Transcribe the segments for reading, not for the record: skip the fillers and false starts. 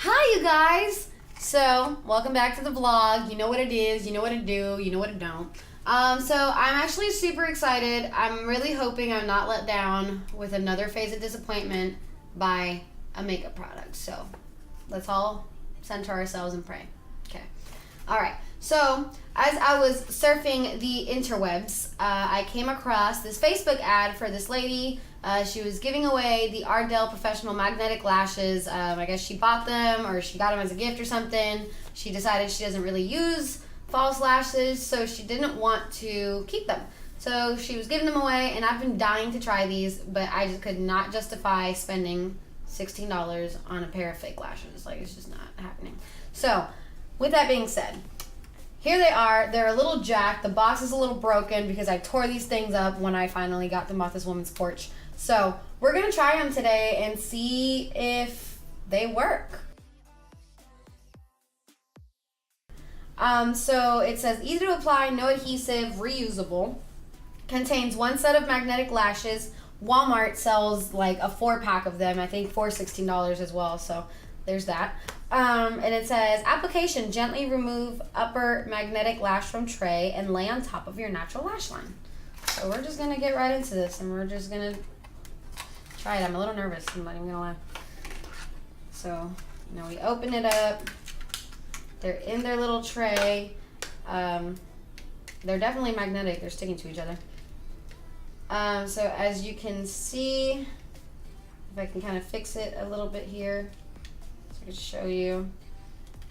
Hi, you guys! So, welcome back to the vlog. You know what it is, you know what to do, you know what to don't. So I'm actually super excited. I'm really hoping I'm not let down with another phase of disappointment by a makeup product. So, let's all center ourselves and pray. Okay. Alright, so as I was surfing the interwebs, I came across this Facebook ad for this lady. She was giving away the Ardell Professional Magnetic Lashes. I guess she bought them or she got them as a gift or something. She decided she doesn't really use false lashes, so she didn't want to keep them. So she was giving them away, and I've been dying to try these, but I just could not justify spending $16 on a pair of fake lashes. Like, it's just not happening. So, with that being said, here they are. They're a little jacked. The box is a little broken because I tore these things up when I finally got them off this woman's porch. So we're going to try them today and see if they work. So it says easy to apply, no adhesive, reusable. Contains one set of magnetic lashes. Walmart sells like a 4-pack of them. I think for $16 as well. So there's that. And it says, application, gently remove upper magnetic lash from tray and lay on top of your natural lash line. So we're just going to get right into this, and we're just going to try it. I'm a little nervous, I'm not even going to lie. So, we open it up. They're in their little tray. They're definitely magnetic. They're sticking to each other. So as you can see, if I can kind of fix it a little bit here, I can show you.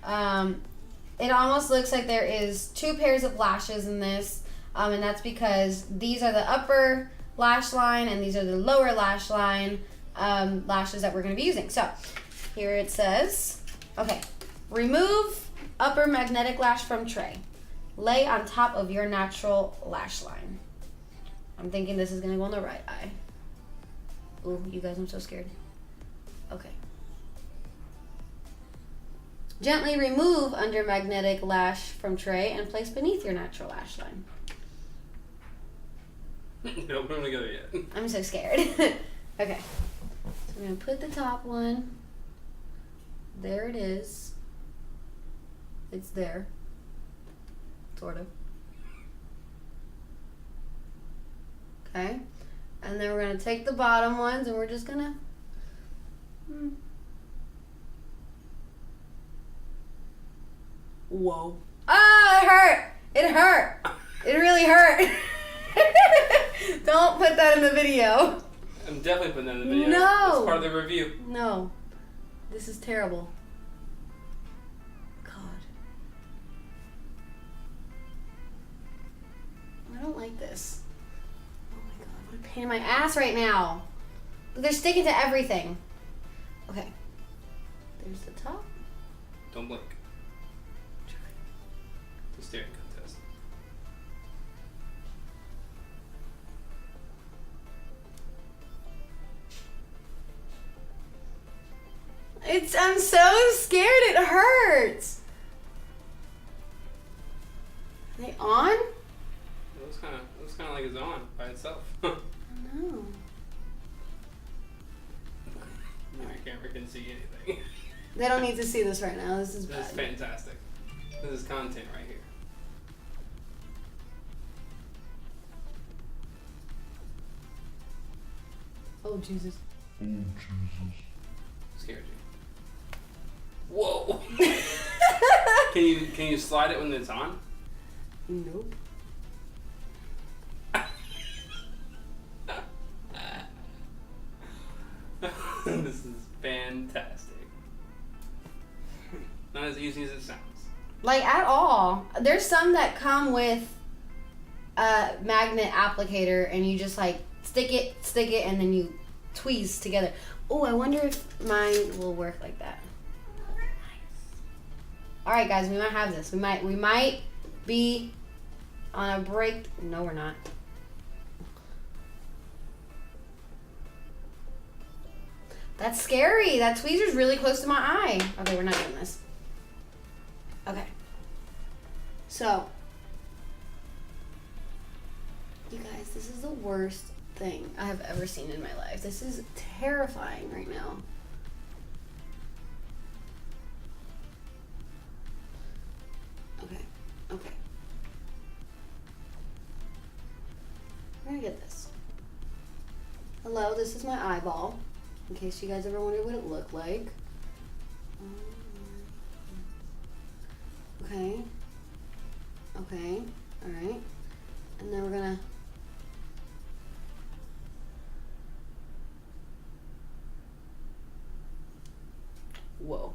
It almost looks like there is 2 pairs of lashes in this, and that's because these are the upper lash line and these are the lower lash line lashes that we're going to be using. So here it says, okay, remove upper magnetic lash from tray. Lay on top of your natural lash line. I'm thinking this is going to go on the right eye. Ooh, you guys, I'm so scared. Okay. Gently remove under magnetic lash from tray and place beneath your natural lash line. Don't put them together yet. I'm so scared. Okay. So I'm going to put the top one. There it is. It's there. Sort of. Okay. And then we're going to take the bottom ones and we're just going to... Whoa. Ah, it hurt. It hurt. It really hurt. Don't put that in the video. I'm definitely putting that in the video. No. It's part of the review. No. This is terrible. God. I don't like this. Oh my God. What a pain in my ass right now. They're sticking to everything. Okay. There's the top. Don't blink. The staring contest. I'm so scared. It hurts. Are they on? It looks kind of like it's on by itself. No. Your camera can see anything. They don't need to see this right now. This is bad. This is fantastic. This is content right here. Oh, Jesus. Scared you. Whoa. Can you slide it when it's on? Nope. This is fantastic. Not as easy as it sounds. Like, at all. There's some that come with a magnet applicator and you just like stick it, and then you tweeze together. Oh, I wonder if mine will work like that. Alright guys, we might have this. We might be on a break. No, we're not. That's scary. That tweezer's really close to my eye. Okay, we're not doing this. Okay. So, you guys, this is the worst thing I have ever seen in my life. This is terrifying right now. get this. Hello, this is my eyeball. In case you guys ever wondered what it looked like. Okay. Okay. Alright. And then we're gonna... Whoa.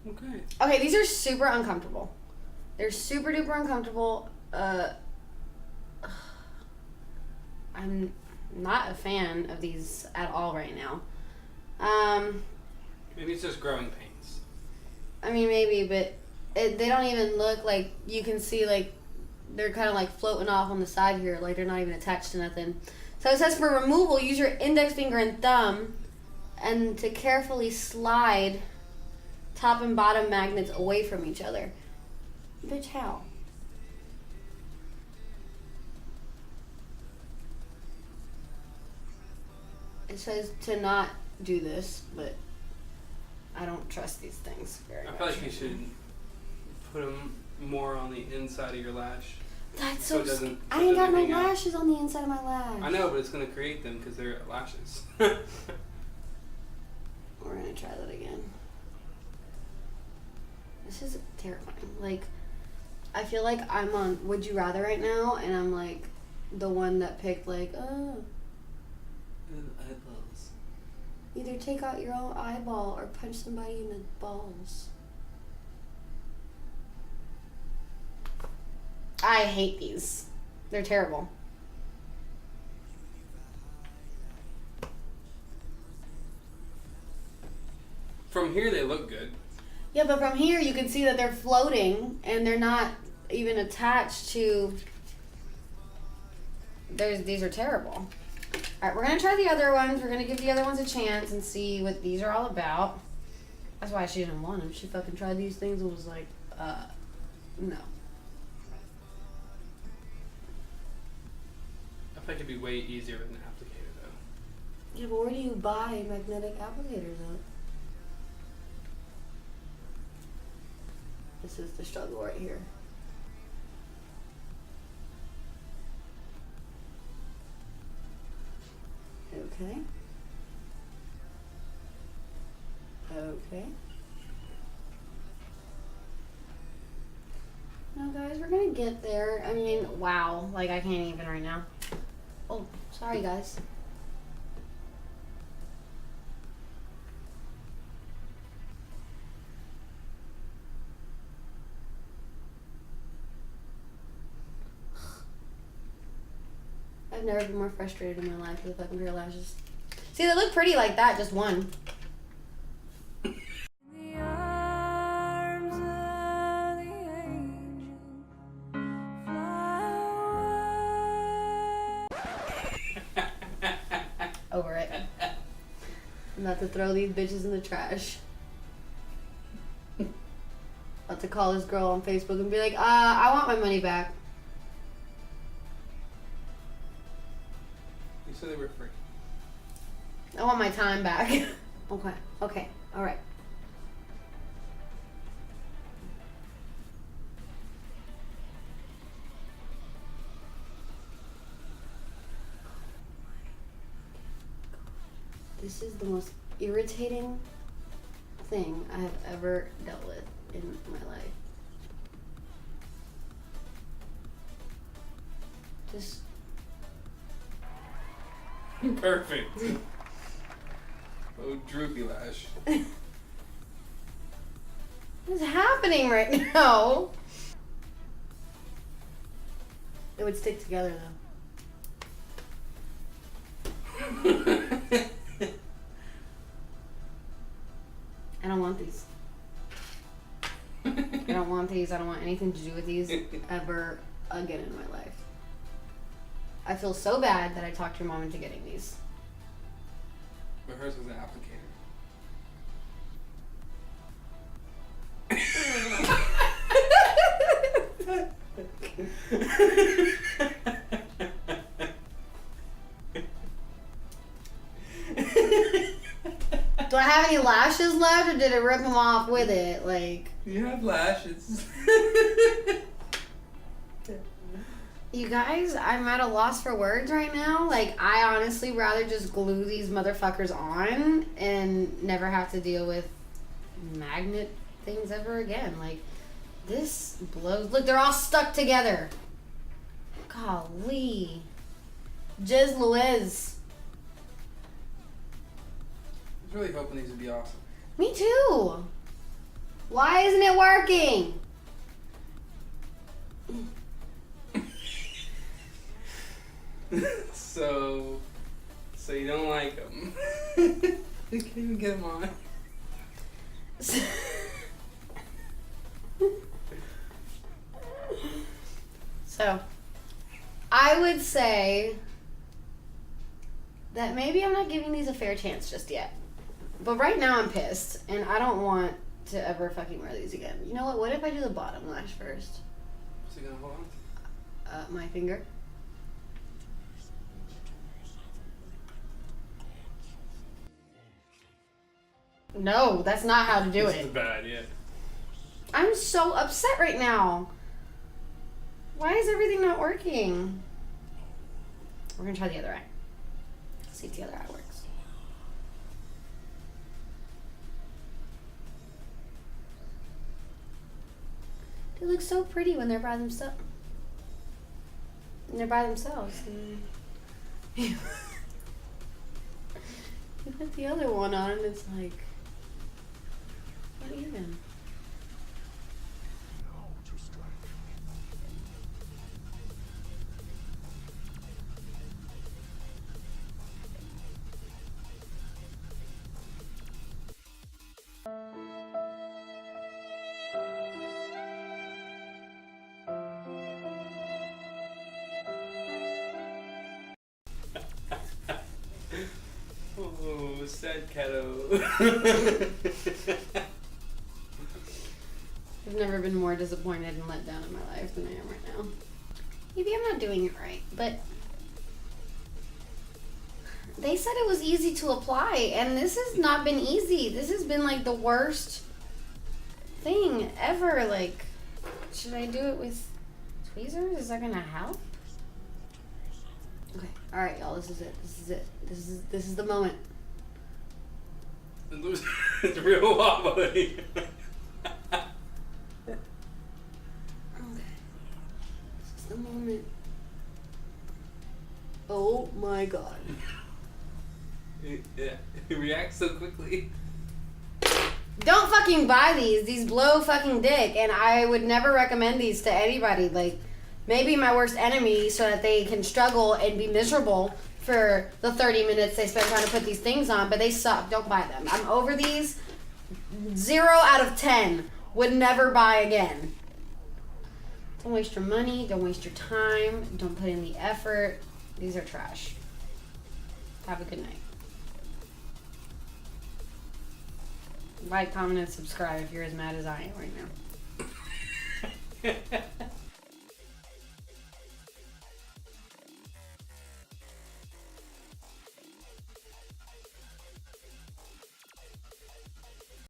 Okay. Okay, these are super uncomfortable. They're super duper uncomfortable. I'm not a fan of these at all right now. Maybe it's just growing pains. I mean, maybe, but they don't even look like, you can see, like, they're kind of like floating off on the side here, like they're not even attached to nothing. So it says for removal, use your index finger and thumb and to carefully slide top and bottom magnets away from each other. Bitch, how? It says to not do this, but I don't trust these things very much. I feel like you should put them more on the inside of your lash. That's so so I ain't got no hang out. lashes on the inside of my lash. I know, but it's going to create them because they're lashes. We're gonna try that again. This is terrifying. Like, I feel like I'm on Would You Rather right now, and I'm like the one that picked like, oh, Eyeballs. either take out your own eyeball or punch somebody in the balls. I hate these. They're terrible. From here, they look good. Yeah, but from here you can see that they're floating and they're not even attached to. These are terrible. All right, we're gonna try the other ones. We're gonna give the other ones a chance and see what these are all about. That's why she didn't want them. She fucking tried these things and was like, no. I think it'd be way easier with an applicator, though. Yeah, but where do you buy magnetic applicators at? This is the struggle right here. Okay. Okay. No, guys, we're gonna get there. I mean, wow. Like, I can't even right now. Oh, sorry, guys. I've never been more frustrated in my life with a fucking pair of lashes. See, they look pretty like that, just one. Over it. I'm about to throw these bitches in the trash. About to call this girl on Facebook and be like, I want my money back. You said they were free. I want my time back. Okay, okay, alright. This is the most irritating thing I have ever dealt with in my life. Just Perfect. Oh, droopy lash. what's happening right now? It would stick together though. I don't want these. I don't want these. I don't want anything to do with these ever again in my life. I feel so bad that I talked your mom into getting these. But hers was an applicator. Do I have any lashes left, or did it rip them off with it? Like, You have lashes. You guys, I'm at a loss for words right now. Like, I honestly rather just glue these motherfuckers on and never have to deal with magnet things ever again. Like, this blows. Look, they're all stuck together. Golly. Jiz Louise. I was really hoping these would be awesome. Me too. Why isn't it working? So you don't like them. You can't even get them on. So, I would say that maybe I'm not giving these a fair chance just yet. But right now I'm pissed, and I don't want to ever fucking wear these again. You know what? What if I do the bottom lash first? What's it gonna hold on? My finger. No, that's not how to do This it. is a bad idea. I'm so upset right now. Why is everything not working? We're gonna try the other eye. See if the other eye works. They look so pretty when they're by themselves. They're by themselves. You put the other one on, and it's like, what even? Oh, sad catto. I've never been more disappointed and let down in my life than I am right now. Maybe I'm not doing it right, but they said it was easy to apply, and this has not been easy. This has been like the worst thing ever. Like, should I do it with tweezers? Is that gonna help? Okay, all right, y'all. This is it. This is it. This is the moment. It's real wobbly. Okay, this is the moment. Oh my god. Yeah, it reacts so quickly. Don't fucking buy these. These blow fucking dick, and I would never recommend these to anybody. Like, maybe my worst enemy, so that they can struggle and be miserable for the 30 minutes they spend trying to put these things on, but they suck. Don't buy them. I'm over these. 0 out of 10. Would never buy again. Don't waste your money. Don't waste your time. Don't put in the effort. These are trash. Have a good night. Like, comment, and subscribe if you're as mad as I am right now.